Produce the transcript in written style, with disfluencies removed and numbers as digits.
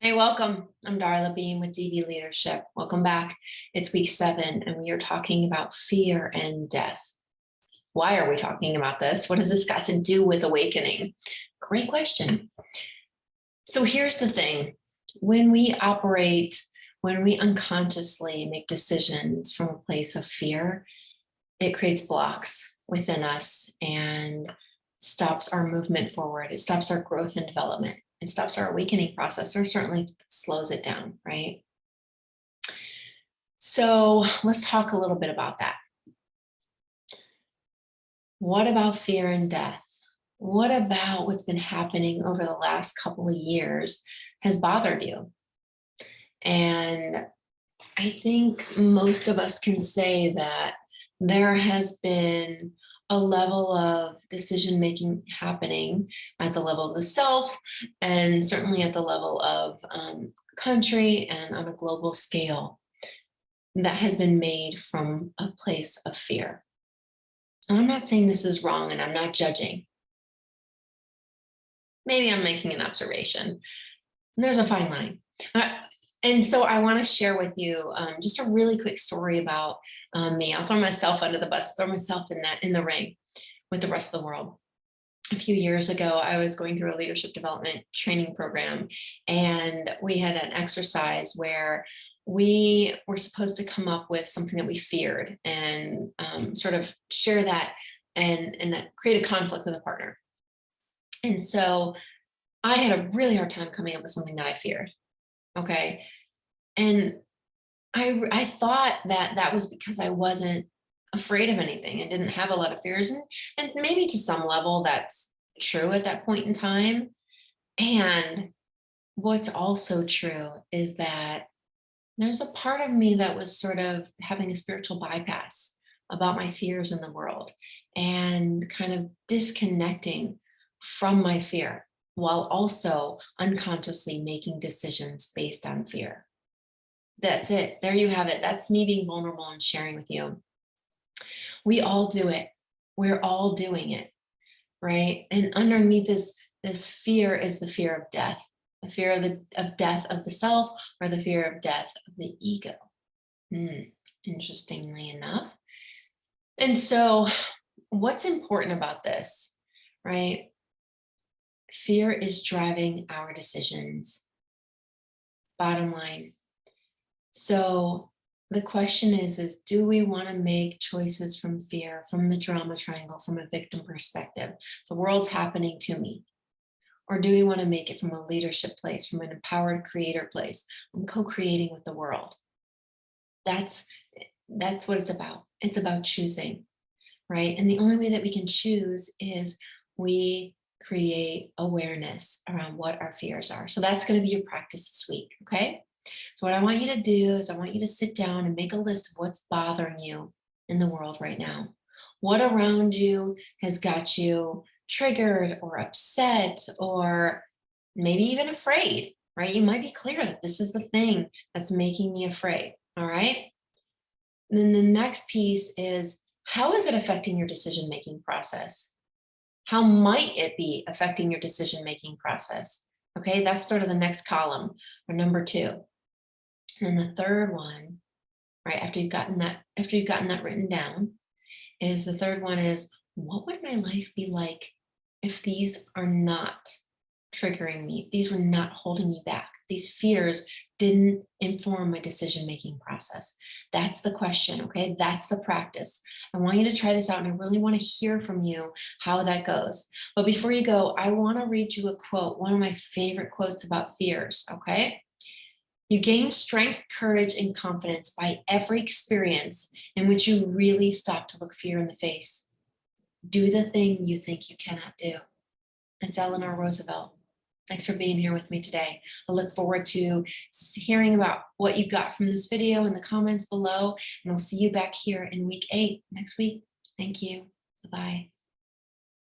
Hey, welcome. I'm Darla Beam with DV Leadership. Welcome back. It's week 7, and we are talking about fear and death. Why are we talking about this? What has this got to do with awakening? Great question. So here's the thing. When we unconsciously make decisions from a place of fear, it creates blocks within us and stops our movement forward. It stops our growth and development. It stops our awakening process, or certainly slows it down, right? So let's talk a little bit about that. What about fear and death? What about what's been happening over the last couple of years has bothered you? And I think most of us can say that there has been a level of decision making happening at the level of the self, and certainly at the level of country and on a global scale, that has been made from a place of fear. And I'm not saying this is wrong, and I'm not judging. Maybe I'm making an observation. There's a fine line. And so I want to share with you just a really quick story about me. I'll throw myself under the bus, throw myself in the ring with the rest of the world. A few years ago, I was going through a leadership development training program, and we had an exercise where we were supposed to come up with something that we feared and sort of share that and create a conflict with a partner. And so I had a really hard time coming up with something that I feared. Okay. And I thought that that was because I wasn't afraid of anything and didn't have a lot of fears. And maybe to some level that's true at that point in time. And what's also true is that there's a part of me that was sort of having a spiritual bypass about my fears in the world and kind of disconnecting from my fear, while also unconsciously making decisions based on fear. That's it. There you have it. That's me being vulnerable and sharing with you. We all do it. We're all doing it, right? And underneath this fear is the fear of death, the fear of death of the self, or the fear of death of the ego. Interestingly enough. And so what's important about this, right? Fear is driving our decisions. Bottom line. So the question is do we want to make choices from fear, from the drama triangle, from a victim perspective? The world's happening to me. Or do we want to make it from a leadership place, from an empowered creator place? I'm co-creating with the world. That's what it's about. It's about choosing, right? And the only way that we can choose is we create awareness around what our fears are. So that's going to be your practice this week, okay? So what I want you to do is I want you to sit down and make a list of what's bothering you in the world right now. What around you has got you triggered or upset or maybe even afraid, right? You might be clear that this is the thing that's making me afraid, all right? And then the next piece is, how is it affecting your decision-making process? How might it be affecting your decision-making process? Okay, that's sort of the next column, or number 2. And the third one, right, after you've gotten that written down, is the third one is, what would my life be like if these are not triggering me? These were not holding me back. These fears didn't inform my decision-making process. That's the question, okay? That's the practice. I want you to try this out, and I really want to hear from you how that goes. But before you go, I want to read you a quote, one of my favorite quotes about fears, okay? You gain strength, courage, and confidence by every experience in which you really stop to look fear in the face. Do the thing you think you cannot do. That's Eleanor Roosevelt. Thanks for being here with me today. I look forward to hearing about what you got from this video in the comments below, and I'll see you back here in week 8 next week. Thank you. Bye-bye.